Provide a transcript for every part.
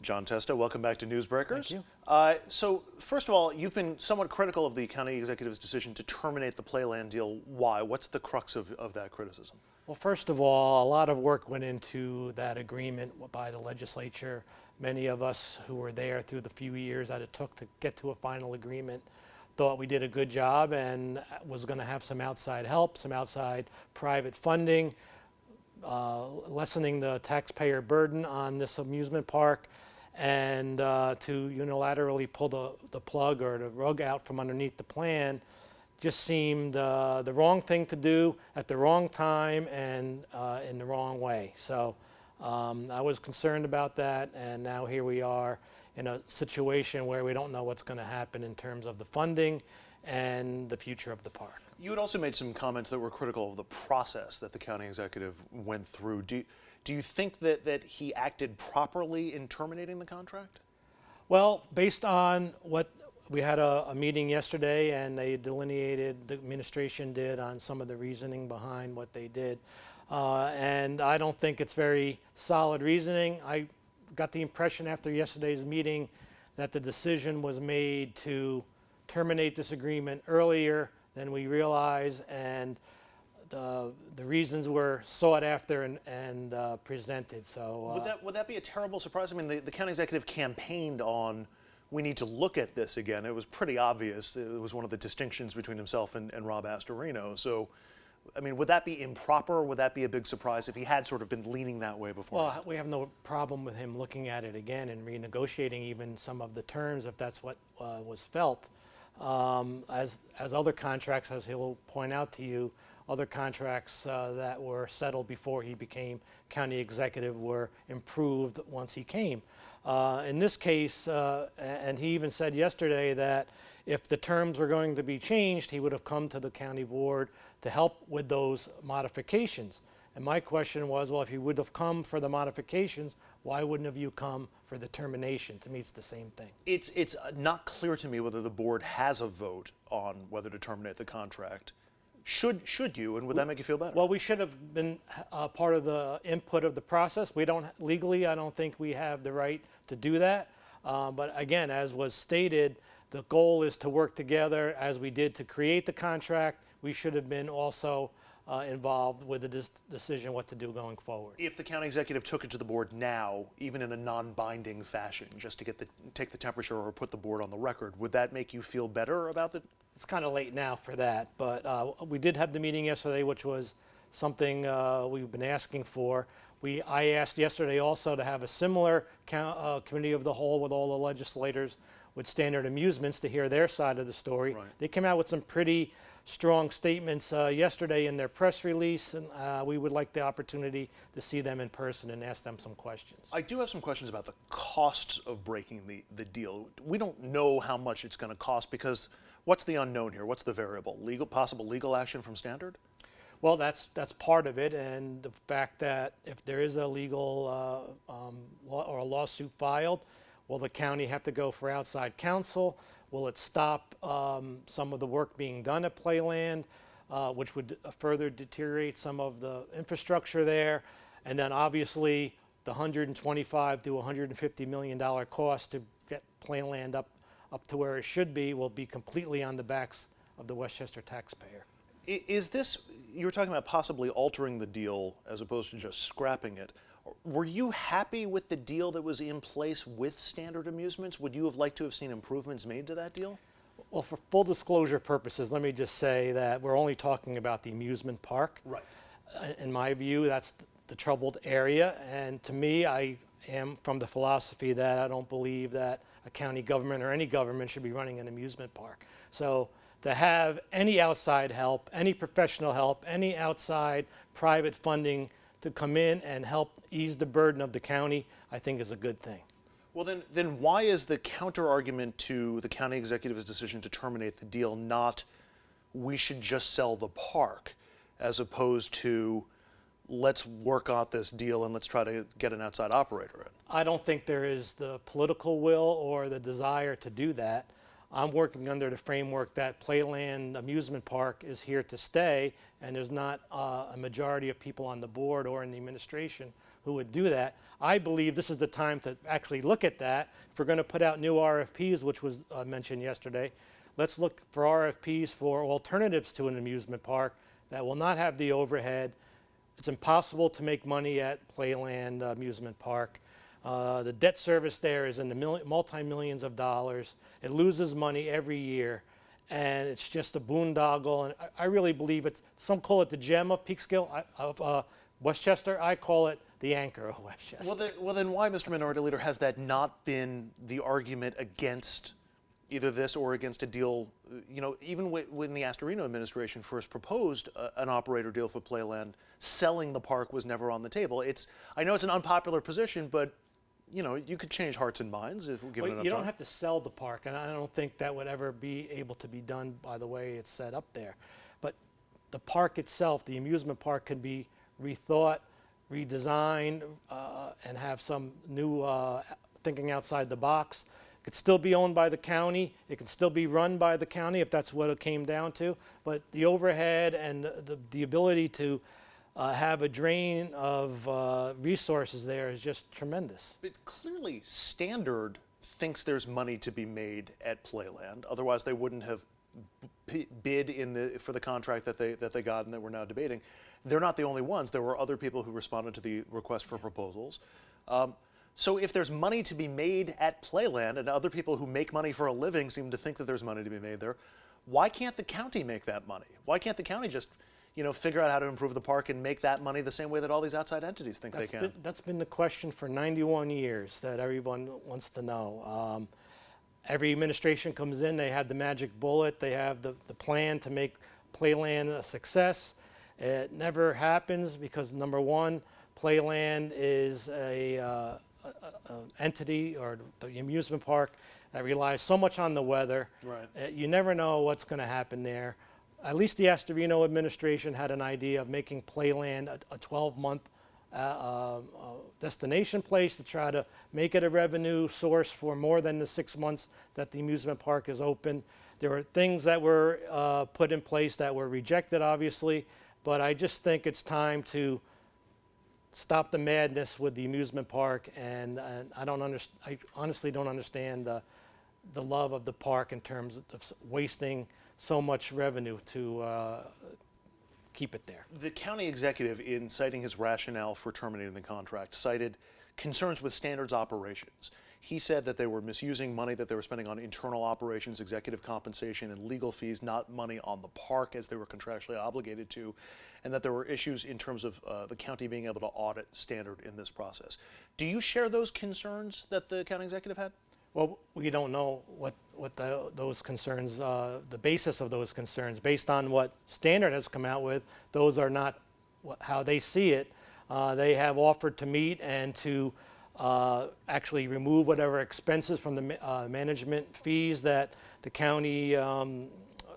John Testa, welcome back to Newsbreakers. Thank you. So first of all, you've been somewhat critical of the county executive's decision to terminate the Playland deal. Why? What's the crux of that criticism? Well, first of all, a lot of work went into that agreement by the legislature. Many of us who were there through the few years that it took to get to a final agreement thought we did a good job and was going to have some outside help, some outside private funding, lessening the taxpayer burden on this amusement park, and to unilaterally pull the plug or the rug out from underneath the plan just seemed the wrong thing to do at the wrong time and in the wrong way. So I was concerned about that, and now here we are in a situation where we don't know what's going to happen in terms of the funding and the future of the park. You had also made some comments that were critical of the process that the county executive went through. Do you think that he acted properly in terminating the contract? Well, based on what we had a meeting yesterday, and they delineated, the administration did, on some of the reasoning behind what they did. And I don't think it's very solid reasoning. I got the impression after yesterday's meeting that the decision was made to terminate this agreement earlier than we realized, and the reasons were sought after and presented. So would that be a terrible surprise? I mean, the county executive campaigned on, we need to look at this again. It was pretty obvious. It was one of the distinctions between himself and Rob Astorino. So, I mean, would that be improper? Would that be a big surprise if he had sort of been leaning that way before? Well, we have no problem with him looking at it again and renegotiating even some of the terms if that's what was felt. As other contracts, as he'll point out to you, other contracts that were settled before he became county executive were improved once he came. In this case, and he even said yesterday that if the terms were going to be changed, he would have come to the county board to help with those modifications. And my question was, well, if you would have come for the modifications, why wouldn't have you come for the termination? To me, it's the same thing. It's not clear to me whether the board has a vote on whether to terminate the contract. Should you, and would that make you feel better? Well, we should have been part of the input of the process. We don't, legally, I don't think we have the right to do that. But again, as was stated, the goal is to work together as we did to create the contract. We should have been also involved with the decision what to do going forward. If the county executive took it to the board now, even in a non-binding fashion, just to take the temperature or put the board on the record, would that make you feel better about it? It's kind of late now for that, but we did have the meeting yesterday, which was something we've been asking for. I asked yesterday also to have a similar committee of the whole with all the legislators with Standard Amusements to hear their side of the story. Right. They came out with some pretty strong statements yesterday in their press release, and we would like the opportunity to see them in person and ask them some questions. I do have some questions about the costs of breaking the deal. We don't know how much it's going to cost because what's the unknown here? What's the variable? Possible legal action from Standard? Well, that's part of it, and the fact that if there is a legal or a lawsuit filed, will the county have to go for outside counsel? Will it stop some of the work being done at Playland, which would further deteriorate some of the infrastructure there? And then obviously the $125 to $150 million cost to get Playland up to where it should be will be completely on the backs of the Westchester taxpayer. Is this, you were talking about possibly altering the deal as opposed to just scrapping it. Were you happy with the deal that was in place with Standard Amusements? Would you have liked to have seen improvements made to that deal? Well, for full disclosure purposes, let me just say that we're only talking about the amusement park. Right. In my view, that's the troubled area, and to me, I am from the philosophy that I don't believe that a county government or any government should be running an amusement park. So to have any outside help, any professional help, any outside private funding to come in and help ease the burden of the county, I think is a good thing. Well, then why is the counter argument to the county executive's decision to terminate the deal not we should just sell the park, as opposed to let's work out this deal and let's try to get an outside operator in? I don't think there is the political will or the desire to do that. I'm working under the framework that Playland Amusement Park is here to stay, and there's not a majority of people on the board or in the administration who would do that. I believe this is the time to actually look at that. If we're going to put out new RFPs, which was mentioned yesterday, let's look for RFPs for alternatives to an amusement park that will not have the overhead. It's impossible to make money at Playland Amusement Park. The debt service there is in the multi-millions of dollars. It loses money every year, and it's just a boondoggle. And I really believe it's, some call it the gem of Peekskill, of Westchester. I call it the anchor of Westchester. Well, then why, Mr. Minority Leader, has that not been the argument against either this or against a deal? You know, even when the Astorino administration first proposed an operator deal for Playland, selling the park was never on the table. I know it's an unpopular position, but you know, you could change hearts and minds if given enough time. You don't have to sell the park, and I don't think that would ever be able to be done by the way it's set up there. But the park itself, the amusement park, can be rethought, redesigned, and have some new thinking outside the box. It could still be owned by the county. It can still be run by the county if that's what it came down to. But the overhead and the ability to have a drain of resources there is just tremendous. But clearly, Standard thinks there's money to be made at Playland. Otherwise, they wouldn't have bid for the contract that they got and that we're now debating. They're not the only ones. There were other people who responded to the request for proposals. So if there's money to be made at Playland, and other people who make money for a living seem to think that there's money to be made there, why can't the county make that money? Why can't the county just, you know, figure out how to improve the park and make that money the same way that all these outside entities think they can? That's been the question for 91 years that everyone wants to know. Every administration comes in, they have the magic bullet, they have the plan to make Playland a success. It never happens because, number one, Playland is a entity, or the amusement park, that relies so much on the weather. Right. You never know what's going to happen there. At least the Astorino administration had an idea of making Playland a 12-month destination place to try to make it a revenue source for more than the 6 months that the amusement park is open. There were things that were put in place that were rejected, obviously, but I just think it's time to stop the madness with the amusement park, and I honestly don't understand the love of the park in terms of wasting so much revenue to keep it there. The county executive, in citing his rationale for terminating the contract, cited concerns with Standard's operations. He said that they were misusing money that they were spending on internal operations, executive compensation, and legal fees, not money on the park as they were contractually obligated to, and that there were issues in terms of the county being able to audit Standard in this process. Do you share those concerns that the county executive had? Well, we don't know what those concerns, the basis of those concerns. Based on what Standard has come out with, those are not how they see it. They have offered to meet and to actually remove whatever expenses from the management fees that the county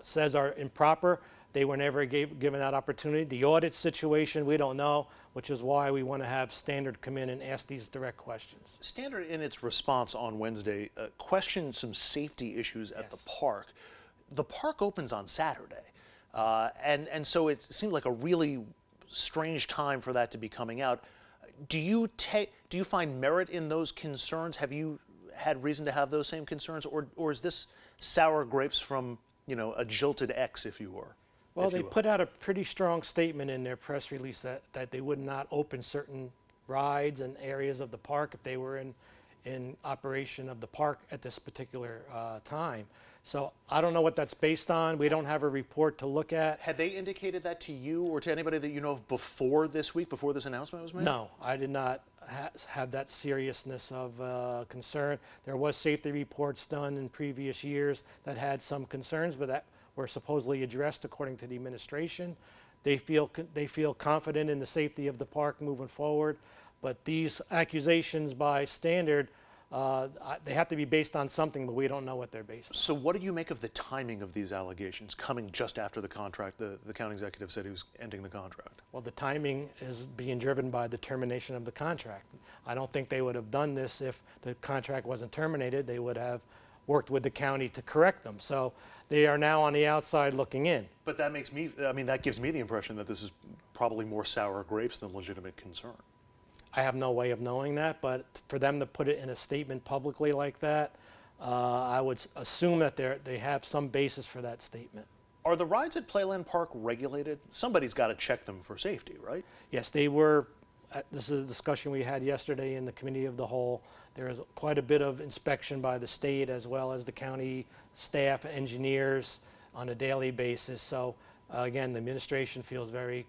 says are improper. They were never given that opportunity. The audit situation, we don't know, which is why we want to have Standard come in and ask these direct questions. Standard, in its response on Wednesday, questioned some safety issues at the park. The park opens on Saturday, and so it seemed like a really strange time for that to be coming out. Do you find merit in those concerns? Have you had reason to have those same concerns, or is this sour grapes from, you know, a jilted ex, if you were? Well, they put out a pretty strong statement in their press release that they would not open certain rides and areas of the park if they were in operation of the park at this particular time. So I don't know what that's based on. We don't have a report to look at. Had they indicated that to you or to anybody that you know of before this week, before this announcement was made? No, I did not have that seriousness of concern. There was safety reports done in previous years that had some concerns, but that were supposedly addressed according to the administration. They feel confident in the safety of the park moving forward, but these accusations by Standard, they have to be based on something, but we don't know what they're based on. So what do you make of the timing of these allegations coming just after the contract? The county executive said he was ending the contract. Well, the timing is being driven by the termination of the contract. I don't think they would have done this if the contract wasn't terminated. They would have worked with the county to correct them. So they are now on the outside looking in. But that that gives me the impression that this is probably more sour grapes than legitimate concern. I have no way of knowing that, but for them to put it in a statement publicly like that, I would assume that they have some basis for that statement. Are the rides at Playland Park regulated? Somebody's got to check them for safety, right? Yes, they were. This is a discussion we had yesterday in the Committee of the Whole. There is quite a bit of inspection by the state as well as the county staff, engineers on a daily basis. So again, the administration feels very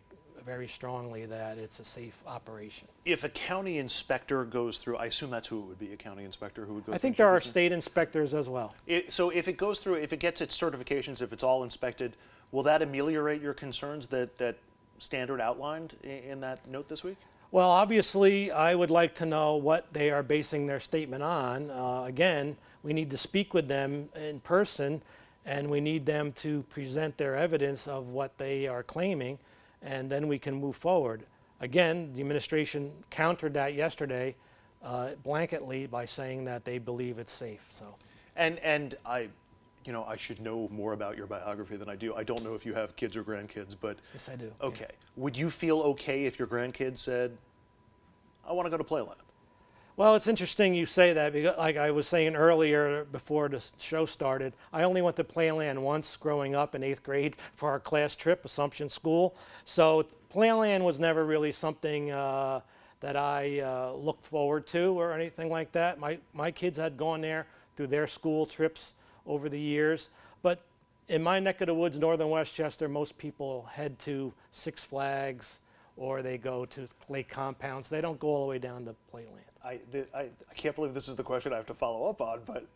strongly that it's a safe operation. If a county inspector goes through, I assume that's who it would be, a county inspector who would go through. I think there are state inspectors as well. So if it goes through, if it gets its certifications, if it's all inspected, will that ameliorate your concerns that Standard outlined in that note this week? Well, obviously, I would like to know what they are basing their statement on. Again, we need to speak with them in person, and we need them to present their evidence of what they are claiming, and then we can move forward. Again, the administration countered that yesterday blanketly by saying that they believe it's safe. So, and I should know more about your biography than I do. I don't know if you have kids or grandkids, but yes, I do. Okay, yeah. Would you feel okay if your grandkids said, "I want to go to Playland"? Well, it's interesting you say that because, like I was saying earlier before the show started, I only went to Playland once growing up in 8th grade for our class trip, Assumption School. So Playland was never really something that I looked forward to or anything like that. My kids had gone there through their school trips over the years. But in my neck of the woods, northern Westchester, most people head to Six Flags or they go to lake compounds. They don't go all the way down to Playland. I can't believe this is the question I have to follow up on, but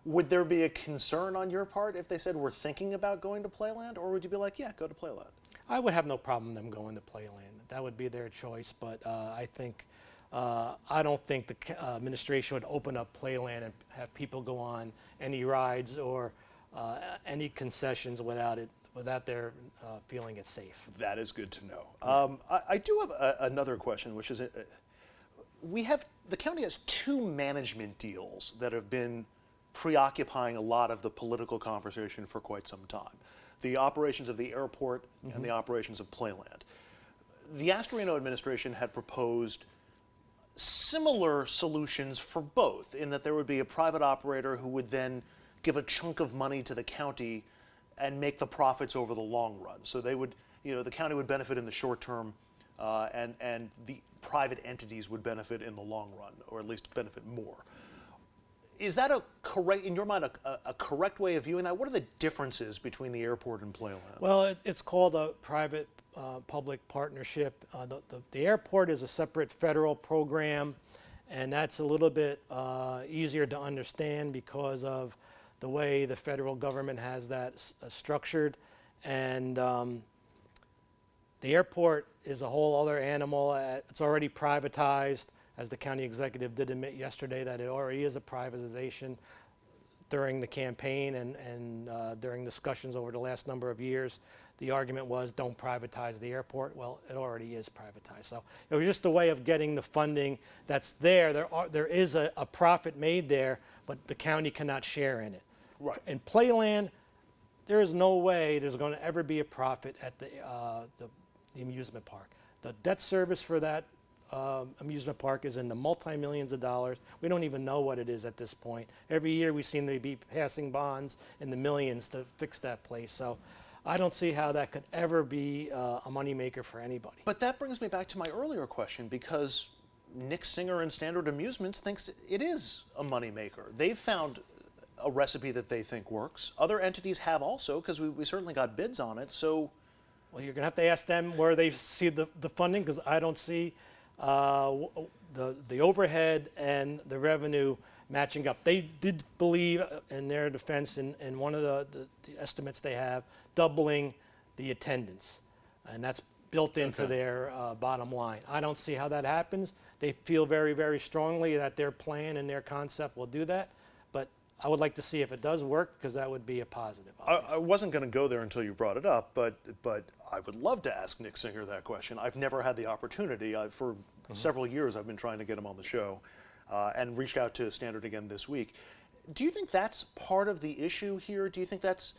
would there be a concern on your part if they said we're thinking about going to Playland, or would you be like, yeah, go to Playland? I would have no problem them going to Playland. That would be their choice, but I don't think the administration would open up Playland and have people go on any rides or any concessions without their feeling it's safe. That is good to know. I do have another question, which is the county has 2 management deals that have been preoccupying a lot of the political conversation for quite some time. The operations of the airport and the operations of Playland. The Astorino administration had proposed similar solutions for both, in that there would be a private operator who would then give a chunk of money to the county and make the profits over the long run. So they would, the county would benefit in the short term, and the private entities would benefit in the long run, or at least benefit more. Is that in your mind, a correct way of viewing that? What are the differences between the airport and Playland? Well, it's called a private-public partnership. The airport is a separate federal program, and that's a little bit easier to understand because of the way the federal government has that structured. And the airport is a whole other animal. It's already privatized, as the county executive did admit yesterday that it already is a privatization during the campaign and during discussions over the last number of years. The argument was, don't privatize the airport. Well, it already is privatized. So it was just a way of getting the funding that's there. There is a profit made there, but the county cannot share in it. Right. In Playland, there is no way there's going to ever be a profit at the amusement park. The debt service for that amusement park is in the multi-millions of dollars. We don't even know what it is at this point. Every year we seem to be passing bonds in the millions to fix that place. So I don't see how that could ever be a moneymaker for anybody. But that brings me back to my earlier question, because Nick Singer and Standard Amusements thinks it is a moneymaker. They've found a recipe that they think works. Other entities have also, because we certainly got bids on it. So, well, you're going to have to ask them where they see the funding, because I don't see the overhead and the revenue matching up. They did believe, in their defense, in one of the estimates they have, doubling the attendance, and that's built into their bottom line. I don't see how that happens. They feel very, very strongly that their plan and their concept will do that, but I would like to see if it does work, because that would be a positive. I wasn't going to go there until you brought it up, but I would love to ask Nick Singer that question. I've never had the opportunity. For several years I've been trying to get him on the show, and reached out to Standard again this week. Do you think that's part of the issue here? Do you think that's,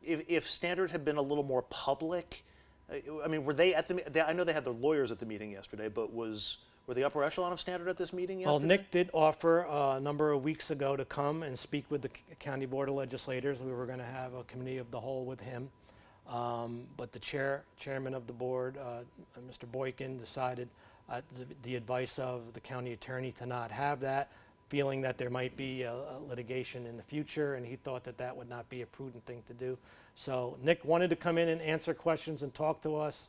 if Standard had been a little more public, I mean, were they at I know they had their lawyers at the meeting yesterday, but was Were the upper echelon of Standard at this meeting Well, yesterday? Nick did offer a number of weeks ago to come and speak with the County Board of Legislators. We were going to have a committee of the whole with him. But the chairman of the board, Mr. Boykin, decided at the advice of the county attorney to not have that, feeling that there might be a litigation in the future, and he thought that that would not be a prudent thing to do. So Nick wanted to come in and answer questions and talk to us,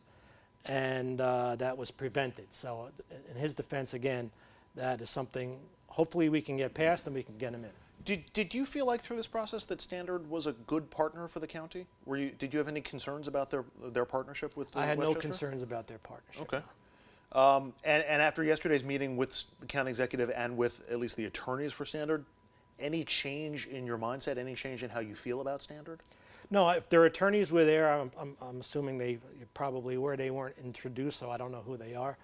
and that was prevented. So in his defense, again, that is something hopefully we can get past and we can get him in. Did you feel like through this process that Standard was a good partner for the county? Did you have any concerns about their partnership with I had Westchester? no concerns about their partnership. Okay. No. And after yesterday's meeting with the county executive and with at least the attorneys for Standard, any change in your mindset, any change in how you feel about Standard? No, if their attorneys were there, I'm assuming they probably were. They weren't introduced, so I don't know who they are.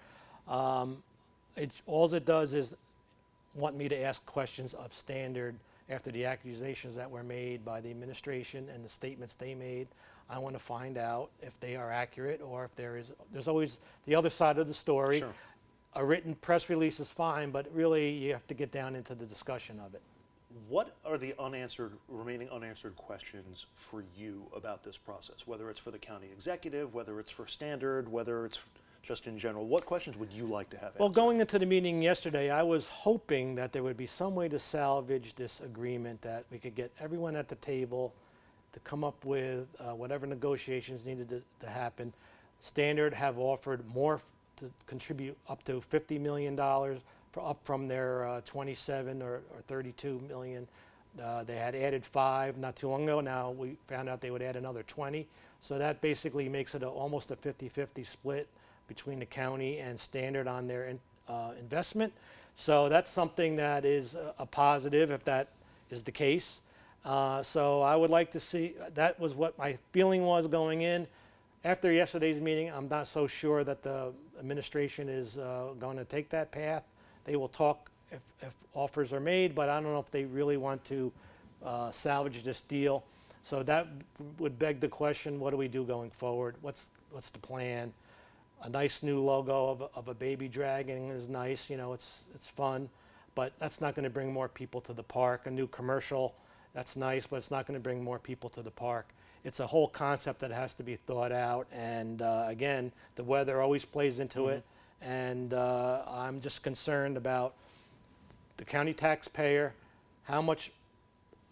All it does is want me to ask questions of Standard after the accusations that were made by the administration and the statements they made. I want to find out if they are accurate or if there's always the other side of the story. Sure. A written press release is fine, but really you have to get down into the discussion of it. What are the remaining unanswered questions for you about this process? Whether it's for the county executive, whether it's for Standard, whether it's just in general, what questions would you like to have answered? Well, going into the meeting yesterday, I was hoping that there would be some way to salvage this agreement, that we could get everyone at the table to come up with whatever negotiations needed to happen. Standard have offered more to contribute up to $50 million up from their 27 or 32 million. They had added 5 not too long ago. Now we found out they would add another 20. So that basically makes it almost a 50-50 split between the county and Standard on their investment. So that's something that is a positive if that is the case. So I would like to see, that was what my feeling was going in. After yesterday's meeting, I'm not so sure that the administration is going to take that path. They will talk if offers are made, but I don't know if they really want to salvage this deal. So that would beg the question, what do we do going forward? What's the plan? A nice new logo of a baby dragon is nice, you know, it's fun, but that's not going to bring more people to the park. A new commercial, that's nice, but it's not going to bring more people to the park. It's a whole concept that has to be thought out, and again, the weather always plays into it, and I'm just concerned about the county taxpayer, how much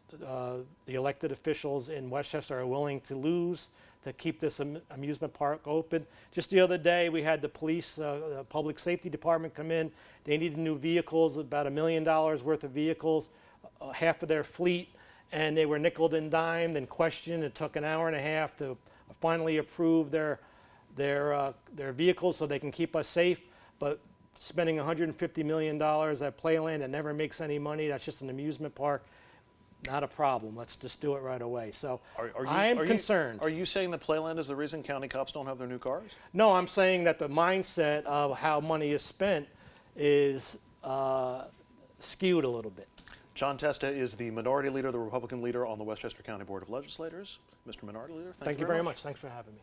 the elected officials in Westchester are willing to lose to keep this amusement park open. Just the other day, we had the police, public safety department come in. They needed new vehicles, about $1 million worth of vehicles, half of their fleet, and they were nickeled and dimed and questioned. It took an hour and a half to finally approve their vehicles so they can keep us safe. But spending $150 million at Playland that never makes any money, that's just an amusement park, not a problem. Let's just do it right away. So I am concerned. Are you saying that Playland is the reason county cops don't have their new cars? No, I'm saying that the mindset of how money is spent is skewed a little bit. John Testa is the minority leader, the Republican leader on the Westchester County Board of Legislators. Mr. Minority Leader, Thank you very much. Thanks for having me.